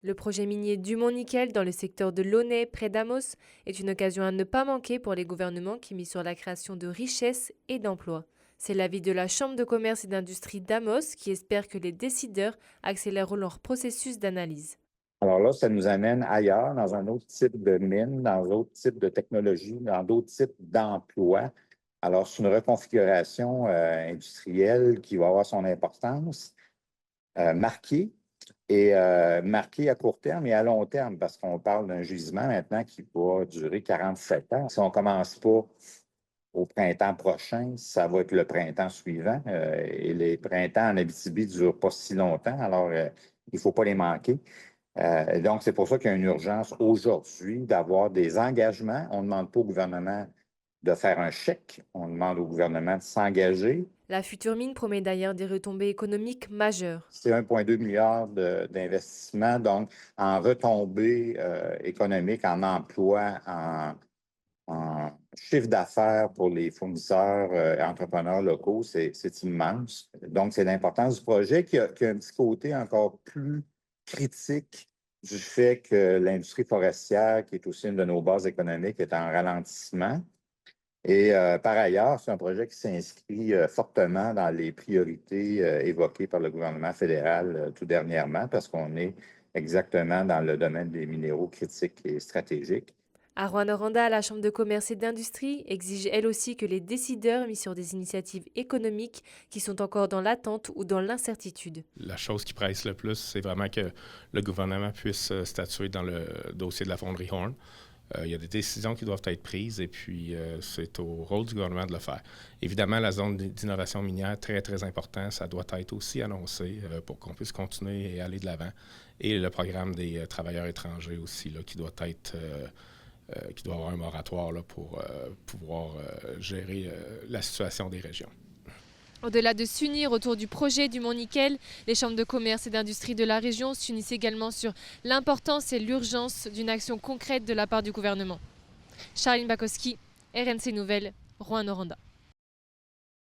Le projet minier du Mont-Nickel dans le secteur de Launay, près d'Amos, est une occasion à ne pas manquer pour les gouvernements qui misent sur la création de richesses et d'emplois. C'est l'avis de la Chambre de commerce et d'industrie d'Amos qui espère que les décideurs accéléreront leur processus d'analyse. Alors là, ça nous amène ailleurs, dans un autre type de mine, dans un autre type de technologie, dans d'autres types d'emplois. Alors, c'est une reconfiguration industrielle qui va avoir son importance, marquée, et marquée à court terme et à long terme, parce qu'on parle d'un gisement maintenant qui va durer 47 ans. Si on ne commence pas au printemps prochain, ça va être le printemps suivant. Et les printemps en Abitibi ne durent pas si longtemps, alors il ne faut pas les manquer. Donc, c'est pour ça qu'il y a une urgence aujourd'hui d'avoir des engagements. On ne demande pas au gouvernement de faire un chèque, on demande au gouvernement de s'engager. La future mine promet d'ailleurs des retombées économiques majeures. C'est 1,2 milliard d'investissements, donc en retombées économiques, en emploi, en chiffre d'affaires pour les fournisseurs et entrepreneurs locaux, c'est immense. Donc, c'est l'importance du projet qui a un petit côté encore plus critique du fait que l'industrie forestière, qui est aussi une de nos bases économiques, est en ralentissement. Et par ailleurs, c'est un projet qui s'inscrit fortement dans les priorités évoquées par le gouvernement fédéral tout dernièrement, parce qu'on est exactement dans le domaine des minéraux critiques et stratégiques. À Rouyn-Noranda, la Chambre de commerce et d'industrie exige elle aussi que les décideurs misent sur des initiatives économiques qui sont encore dans l'attente ou dans l'incertitude. La chose qui presse le plus, c'est vraiment que le gouvernement puisse statuer dans le dossier de la fonderie Horn. Il y a des décisions qui doivent être prises et puis c'est au rôle du gouvernement de le faire. Évidemment, la zone d'innovation minière, très, très important, ça doit être aussi annoncé pour qu'on puisse continuer et aller de l'avant. Et le programme des travailleurs étrangers aussi, là, qui doit être... qui doit avoir un moratoire là, pour pouvoir gérer la situation des régions. Au-delà de s'unir autour du projet du Mont-Nickel, les chambres de commerce et d'industrie de la région s'unissent également sur l'importance et l'urgence d'une action concrète de la part du gouvernement. Charline Bakowski, RNC Nouvelles, Rouyn-Noranda.